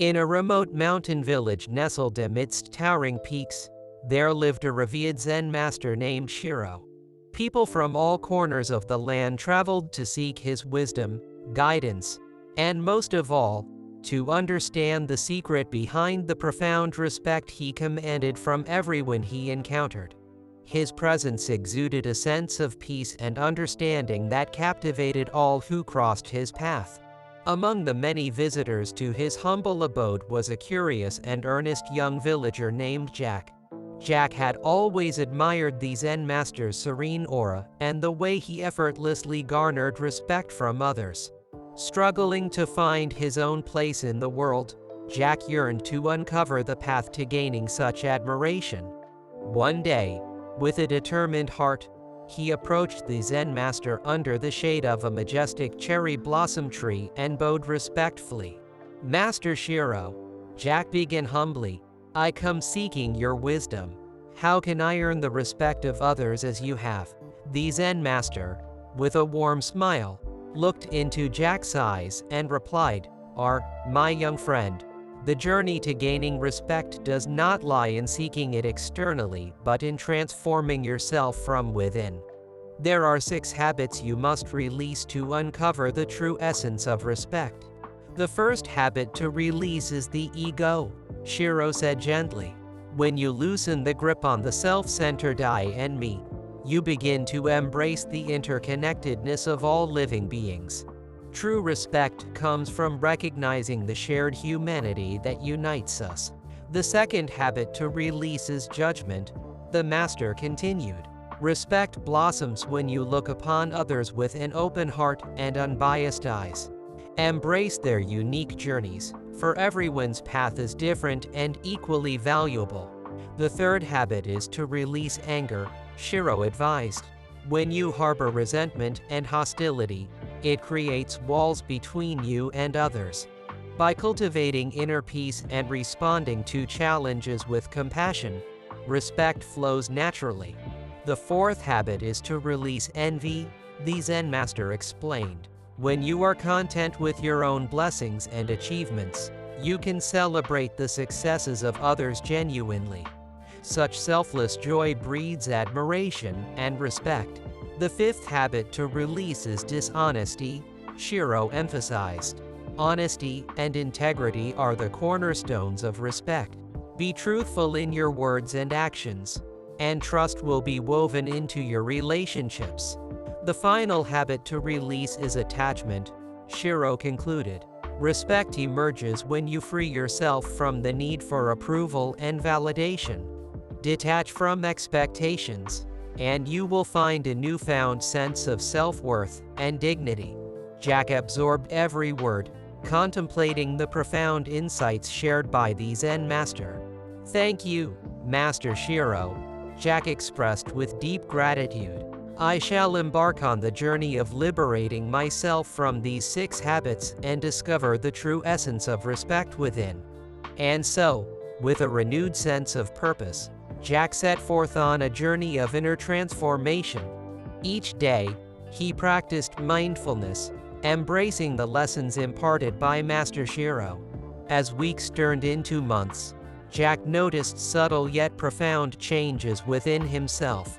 In a remote mountain village nestled amidst towering peaks, there lived a revered Zen master named Shiro. People from all corners of the land traveled to seek his wisdom, guidance, and most of all, to understand the secret behind the profound respect he commanded from everyone he encountered. His presence exuded a sense of peace and understanding that captivated all who crossed his path. Among the many visitors to his humble abode was a curious and earnest young villager named Jack. Jack had always admired the Zen master's serene aura and the way he effortlessly garnered respect from others. Struggling to find his own place in the world, Jack yearned to uncover the path to gaining such admiration. One day, with a determined heart, he approached the Zen master under the shade of a majestic cherry blossom tree and bowed respectfully. "Master Shiro," Jack began humbly, "I come seeking your wisdom. How can I earn the respect of others as you have?" The Zen master, with a warm smile, looked into Jack's eyes and replied, My young friend, the journey to gaining respect does not lie in seeking it externally but in transforming yourself from within. There are 6 habits you must release to uncover the true essence of respect. The first habit to release is the ego, Shiro said gently. When you loosen the grip on the self-centered I and me, you begin to embrace the interconnectedness of all living beings. True respect comes from recognizing the shared humanity that unites us. The second habit to release is judgment, the master continued. Respect blossoms when you look upon others with an open heart and unbiased eyes. Embrace their unique journeys, for everyone's path is different and equally valuable. The third habit is to release anger, Shiro advised. When you harbor resentment and hostility, it creates walls between you and others. By cultivating inner peace and responding to challenges with compassion, respect flows naturally. The fourth habit is to release envy, the Zen master explained. When you are content with your own blessings and achievements, you can celebrate the successes of others genuinely. Such selfless joy breeds admiration and respect. The fifth habit to release is dishonesty, Shiro emphasized. Honesty and integrity are the cornerstones of respect. Be truthful in your words and actions, and trust will be woven into your relationships. The final habit to release is attachment, Shiro concluded. Respect emerges when you free yourself from the need for approval and validation. Detach from expectations, and you will find a newfound sense of self-worth and dignity. Jack absorbed every word, contemplating the profound insights shared by the Zen master. "Thank you, Master Shiro," Jack expressed with deep gratitude. "I shall embark on the journey of liberating myself from these 6 habits and discover the true essence of respect within." And so, with a renewed sense of purpose, Jack set forth on a journey of inner transformation. Each day, he practiced mindfulness, embracing the lessons imparted by Master Shiro. As weeks turned into months, Jack noticed subtle yet profound changes within himself.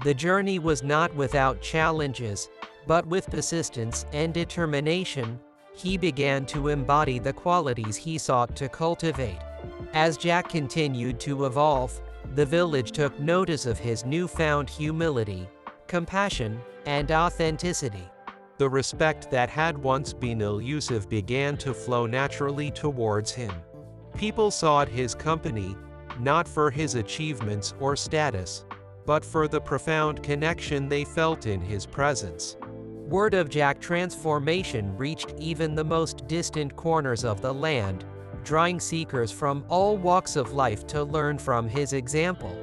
The journey was not without challenges, but with persistence and determination, he began to embody the qualities he sought to cultivate. As Jack continued to evolve, the village took notice of his newfound humility, compassion, and authenticity. The respect that had once been elusive began to flow naturally towards him. People sought his company, not for his achievements or status, but for the profound connection they felt in his presence. Word of Jack's transformation reached even the most distant corners of the land, drawing seekers from all walks of life to learn from his example.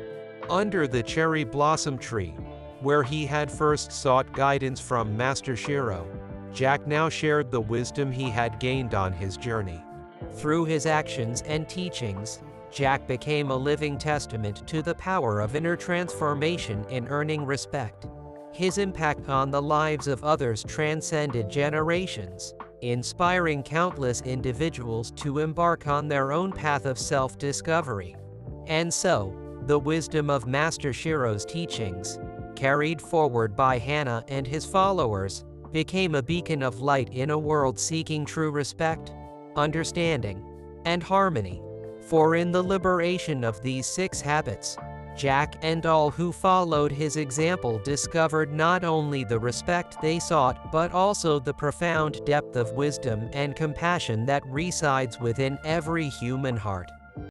Under the cherry blossom tree, where he had first sought guidance from Master Shiro, Jack now shared the wisdom he had gained on his journey. Through his actions and teachings, Jack became a living testament to the power of inner transformation in earning respect. His impact on the lives of others transcended generations, inspiring countless individuals to embark on their own path of self-discovery. And so, the wisdom of Master Shiro's teachings, carried forward by Hannah and his followers, became a beacon of light in a world seeking true respect, understanding, and harmony. For in the liberation of these 6 habits, Jack and all who followed his example discovered not only the respect they sought but also the profound depth of wisdom and compassion that resides within every human heart.